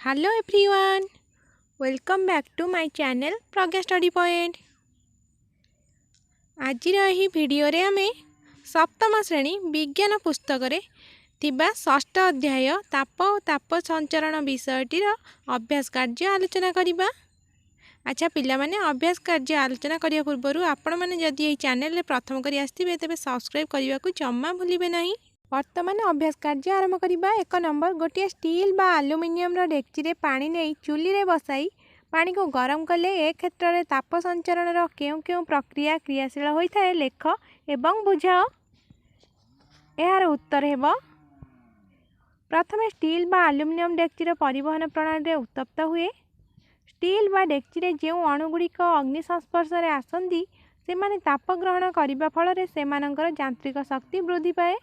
Hello everyone, welcome back to my channel Pragya study point. आज video रे आमे सप्तम श्रेणी विज्ञान पुस्तक रे थिबा षष्ठ अध्याय ताप और ताप संचरण विषयटीर अभ्यास कार्य आलोचना करिबा। अच्छा पिला माने अभ्यास कार्य आलोचना करिया पूर्व आपण माने जदि एही चैनल रे प्रथम करी आस्थिबे तेबे सब्सक्राइब करिया को जम्मा भूलिबे नहीं। वर्तमान अभ्यास कार्य आरंभ करिबा। 1 नंबर गोटे स्टील बा एल्युमिनियम रो डेक्ची रे पानी नै चुली रे बसाई पानी को गरम कले ए क्षेत्र में ताप संचरण रो केउ प्रक्रिया क्रियाशील होता है लेख एवं बुझाओ। यार उत्तर हेबो प्रथम स्टील बा एल्युमिनियम डेक्ची रो परिवहन प्रणाली रे उत्तप्त हुए। स्टील बा डेक्ची रे जेउ अणुगुड़िक अग्नि संस्पर्श रे आसंदी से माने ताप ग्रहण करिबा फल रे सेमानकर यांत्रिक शक्ति वृद्धि पाए।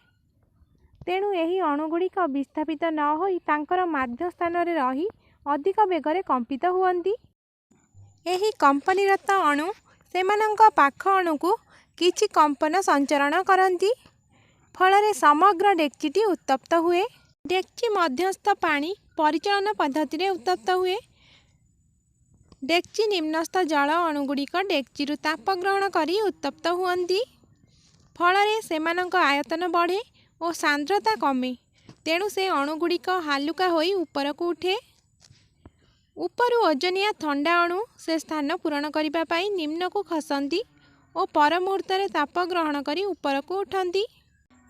तेणु यही अणुगुड़िक विस्थापित न होई तांकर मध्य स्थान रे रही अधिक बेगरे कंपित हुअन्ति। एही कंपनीरत अणु सेमानंक पाख अणु को किछि कंपन संचरण करन्ति फल रे समग्र डेक्चीटी उत्तप्त हुए। डेक्ची मध्यस्थ पानी परिचालन पद्धति रे उत्तप्त हुए। डेक्ची निम्नस्थ जल अणुगुड़िक डेक्चीरु ताप ग्रहण करी उत्तप्त हुअन्ति फल रे सेमानंक आयतन बढ़े और सांद्रता कमे। तेणु से अणुगुड़िक हालुका होई ऊपर को उठे। उपरु ओजनिया ठंडा अणु से स्थान पूरण करिबा पाई निम्न को खसंती और पर मुहूर्त ताप ग्रहण करी ऊपर को उठंती।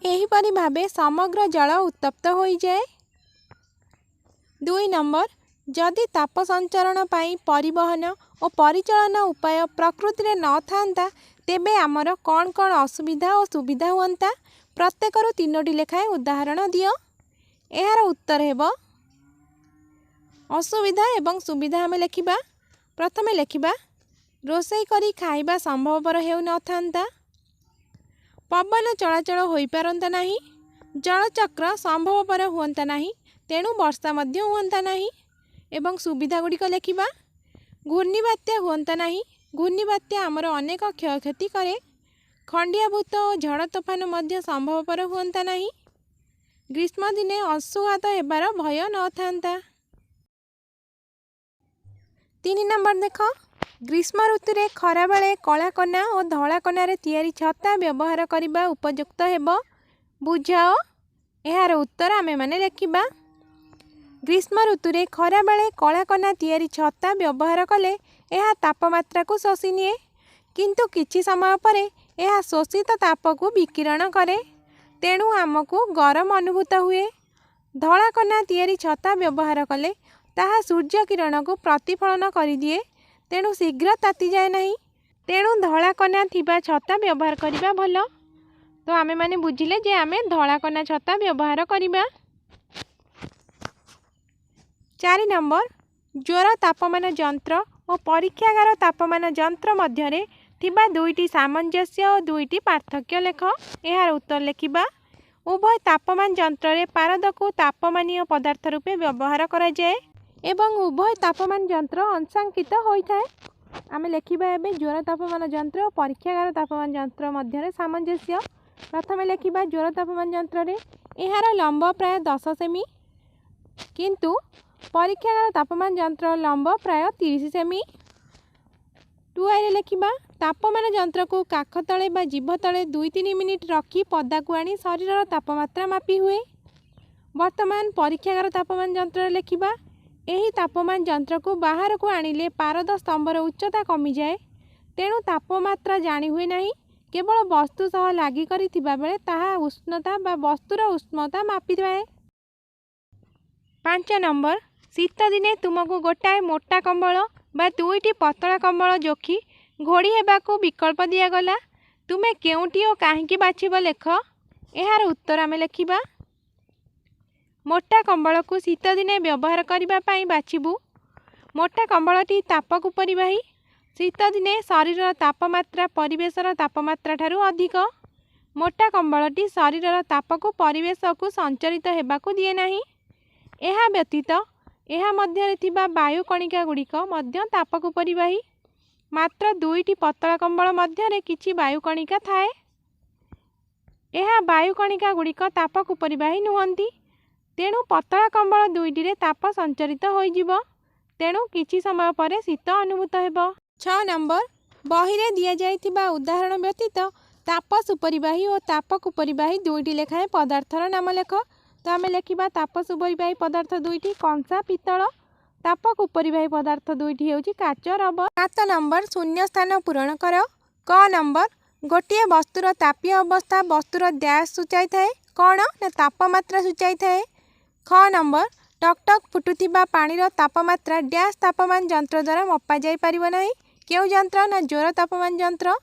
एही परि भाबे समग्र जल उत्तप्त होई जाए। 2 नंबर जदि ताप संचरण पाई परिवहन और परिचालन उपाय प्रकृति रे न थांता तेबे आमर कौन कौन असुविधा और सुविधा हुअंता प्रत्येकरु 3टी लेखाएं उदाहरण दियो। यार उत्तर हेबो असुविधा एवं सुविधा आमे लेखिबा। प्रथमे लेखिबा रोषेई करी खाइबा संभवपर हेउ न थांता। पवन चलाचल होई पारंता नाही। जलचक्र संभवपर हुअंता नाही तेणु वर्षा मध्य हुअंता नाही। एवं सुविधा गुड़िक लेखिबा घूर्णिबात्या हुअंता नाही। घूर्णिबात्या आमर अनेक क्षयक्षति करे। खंडियाभूत और झड़ तोफान मध्य संभवपर हुअंता नाही। ग्रीष्म दिने अंशुघात हेबार भय न थांता। 3 नंबर देख ग्रीष्म ऋतु रे खरा बेले कला कना और धला कना रे तैयारी छता व्यवहार करिबा उपयुक्त हेबो बुझाओ। यार उत्तर आमे माने लेखिबा ग्रीष्म ऋतु रे खरा बेले कला कना तैयारी छता व्यवहार कले यह तापमात्रा को शोषि निए किंतु किछि समय परे यह शोषित ताप को विकिरण करे तेणु आमको गरम अनुभूत हुए। धला कना तैयारी छता व्यवहार कले ताहा सूर्य किरण को प्रतिफलन करिदिए तेणु शीघ्र ताती जाए नहीं। तेणु धला कना थिबा छता व्यवहार करिबा भलो। तो आमे माने बुझिले जे आमे धला कना छता व्यवहार करिबा। 4 नंबर ज्वर तापमान यंत्र और परीक्षागार तापमान यंत्र मध्यरे थिबा 2टी सामंजस्य और 2टी पार्थक्य लेख। यार उत्तर लेखिबा उभय तापमान यंत्र रे पारद को तापमानीय पदार्थ रूपे व्यवहार करा जाए एवं उभय तापमान यंत्र अंशांकित होइथाए। आमे लेखिबा एबे ज्वर तापमान यंत्र और परीक्षागार तापमान यंत्र मध्यरे सामंजस्य। प्रथमे लेखिबा ज्वर तापमान यंत्र रे एहार लंब प्राय 10 सेमी किंतु परीक्षागार तापमान यंत्र लंब प्राय 30 सेमी। 2 रे लेखिबा तापमान यंत्र को काख तले बा जीभ तले 2-3 मिनिट रखी पदा को आनी शरीर तापमात्रा मापी हुए। वर्तमान परीक्षागार तापमान यंत्र लेखिबा एही तापमान यंत्र को बाहर को आनिले पारद स्तंभर उच्चता कमी जाए तेणु तापमात्रा जानी हुए नहीं। केवल वस्तु सह लागि करी थिबा बेले ताहा उष्णता बा वस्तुर उष्णता मापी थाए। 5 नंबर शीत दिने तुमको गोटाए मोटा कंबल बा 2टी पतला कंबल जोखी घोड़ी हेबाकू विकल्प दियागला तुमे केउटी और काहींकी बाछिब लेख। यार उत्तर आमे लेखिबा मोटा कंबल को शीत दिने व्यवहार करिबा पाई बाछिबू। मोटा कंबलटी ताप को परिवाही। शीत दिने शरीर तापमात्रा परिवेशर तापमात्रा ठारू अधिक। मोटा कंबलटी शरीर ताप को परिवेश को संचरित हेबाकू दिए नाही। एहा व्यतीत एहा मध्यरे थिबा वायु कणिका गुड़िक मध्य ताप को परिवाही। मात्र 2टी पतला कंबल मध्यरे किछि वायु कणिका थाए। एहा वायु कणिका गुड़िक ताप को परिवाही नुहंती तेणु पतला कंबल दुईटी ताप संचरित होइजिब। तेणु किछि समय पर शीत अनुभूत हेब। 6 नंबर बही रे दिया जाइथिबा उदाहरण व्यतीत ताप सुपरिबाही और ताप कुपरिबाही दुईटी लेखाएं पदार्थर नाम लेख। तो आम लिखा ताप सुपरिबाही पदार्थ दुईटी कंसा पितल, ताप कुपरिबाही पदार्थ दुईटी होउची काच रबर। 7 नंबर शून्य स्थान पूरण कर। क नंबर गोटे वस्तुर तापीय अवस्था वस्तुर डैश सूचाई थाए कौन ना तापमात्रा सूचाई थाए। ख नंबर टकटक फुटुथिबा पानीर तापमात्रा डैश तापमान यंत्र द्वारा मपा जाई परिबो नाही केउ यंत्र ना जोर तापमान यंत्र।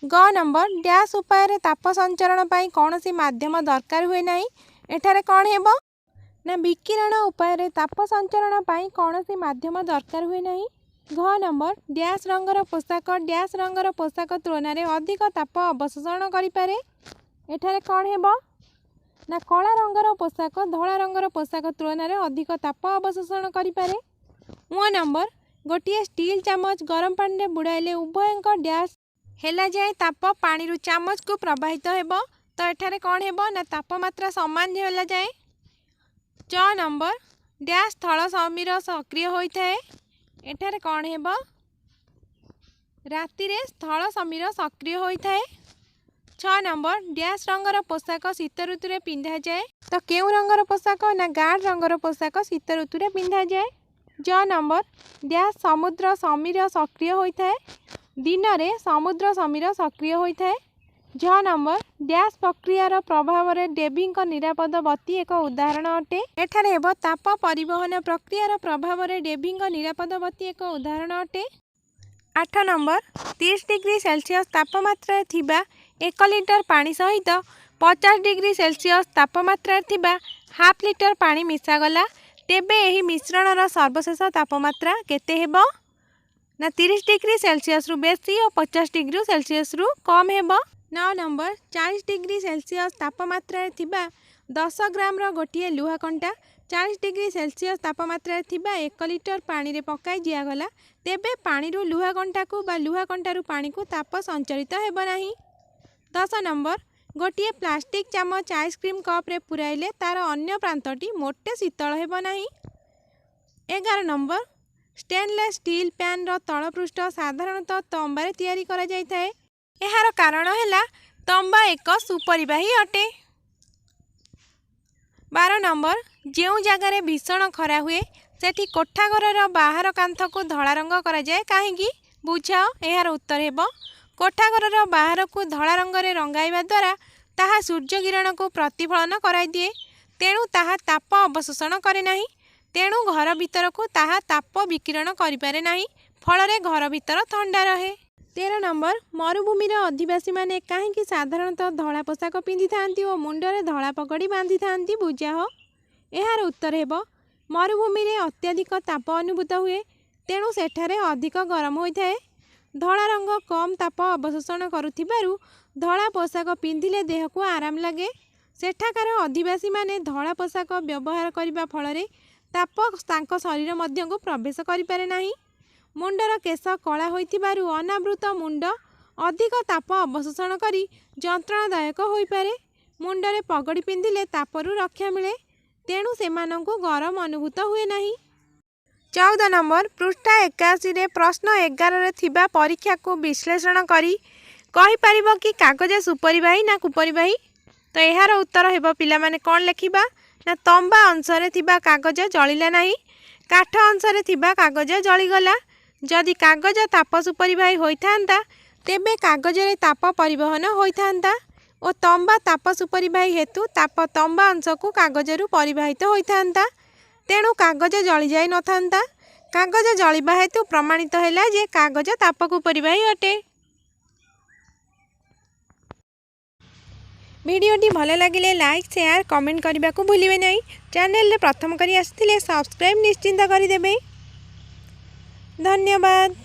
ग नंबर डैश उपाय ताप संचरण पाई कौनसी माध्यम दरकार हुए नाही एठारे कौन हेबो ना विकिरण उपाय ताप संचरण पाई कौनसी माध्यम दरकार हुए नाही। घ नंबर डैश रंगर पोशाक डैश रंगर पोशाक तुलन में अधिक ताप अवशोषण करिपारे एठारे कौन हेबो ना कला रंगर पोशाक धला रंगर पोशाक तुलन में अधिक ताप अवशोषण करिपारे। उ नंबर गोटे स्टील चामच गरम पानी में बुड़ाइले उभयंक डैश हेला जाए ताप पानी रु चामच को प्रवाहित हेबो तो एठारे कौन हेबो ना तापमात्रा समान हेला जाए। च नंबर डैश थल समीर सक्रिय होता है एठारे कौन हेबो राति रे स्थल समीर सक्रिय होता है। 6 नंबर डैश रंगर पोशाक शीत ऋतु रे पिंधा जाए तो केउ रंगर पोशाक ना गाढ़ रंगर पोशाक शीत ऋतु रे पिंधा जाए। ज नंबर डैश समुद्र समीर सक्रिय होता है दिन रे समुद्र समीर सक्रिय होता है। झ नंबर डैश प्रक्रियार प्रभाव में डेबी निरापद बत्ती एक उदाहरण अटे एठारे हेबो ताप परिवहन प्रक्रियार प्रभाव में डेबी निरापद बत्ती एक उदाहरण अटे। 8 नंबर 30 डिग्री सेल्सियस तापमात्रा थिबा 1 लिटर पानी सहित 50 डिग्री सेल्सियस तापमात्रा थिबा हाफ लिटर पानी मिसागला तेबे एही मिश्रणर सर्वशेष तापमात्रा केते हेबो ना 30 डिग्री सेल्सियस रु बेसी और 50 डिग्री सेल्सियस रु कम हेबो। 9 नंबर 40 डिग्री सेल्सियस तापमात्रा थिबा 10 ग्राम रो गोटे लुहा कंटा 40 डिग्री सेल्सियस तापमात्रा थिबा 1 लिटर पानी रे पकाई दियागला तेबे पानी रु लुहा कंटा को बा लुहा कंटा रु पानी को ताप संचरित हेबो नाही। 10 नंबर गोटे प्लास्टिक चामच आइसक्रीम कप रे पुराइले तार अन्य प्रांतटी मोटे शीतल हेबो नाही। 11 नंबर स्टेनलेस स्टील पैन रो तलपृष्ठ साधारणतः तंबारे तैयारी करा जाय थाए एहार कारण हैला तंबा एक सुपरिबाही अटे। 12 नंबर जेउ जगार भीषण खरा हुए सेठी कोठा घर बाहर कांथ को धला रंग करा जाए काहेकि बुझाओ एहार उत्तर हेबो कोठा घर बाहर को धला रंग रे रंगाइबा द्वारा ताहा सूर्य किरण को प्रतिफलन कराई दिए तेणु ताहा ताप अवशोषण करे नाही तेणु घर भीतर को ताहा ताप विकिरण करिपारे नाही फल घर भीतर ठंडा रहे। 13 नंबर मरुभूमिर अधिवासी माने काहेकि साधारणतः धला पोशाक पिंधि थांती और मुंडरे धला पगड़ी बांधि थांती बुझाओ एहार उत्तर हेबो मरुभूमि रे अत्यधिक ताप अनुभूत हुए तेणु सेठारे अधिक गरम होता है धला रंग कम ताप अवशोषण करुथिबारु धला पोशाक पिंधिले देह को आराम लगे सेठाकार अधिवासी माने धला पोशाक व्यवहार करने फल ताप तांको शरीर मध्य को प्रवेश करिपारे नाही मुंडर केश कला होइथिबारु अनावृत मुंड अधिक ताप अवशोषण करी जंत्रणादायक होइपारे मुंडरे पगड़ी पिंधिले तापरु रक्षा मिले तेणु सेमानंकु गरम अनुभूत हुए नाही। 14 नंबर पृष्ठा 81 रे प्रश्न 11 रे थिबा परीक्षा को विश्लेषण करी कहि परिबो कि कागज सुपरिबाही ना कुपरिबाही तो एहार उत्तर हेबो पिला माने कोन लेखिबा ना तंबा अंश रे थिबा कागज जलिला नाही काठ अंश रे थिबा कागज जलिगला जदि कागज ताप सुपरिबाही होइथांता तेबे कागज रे ताप परिवहन होइथांता और तंबा ताप सुपरिबाही हेतु ताप तंबा अंश को कागज रु परिवाहित होइथांता तेणु कागज जली जाई नथांता कागज जलिबा हेतु प्रमाणित हैला जे कागज ताप कुपरिबाही अटे। वीडियोटी भल लगिले लाइक शेयर कमेंट करने को भूलिए नहीं चैनल प्रथम करी आसिथिले सब्सक्राइब निश्चिंत करदेवे। धन्यवाद।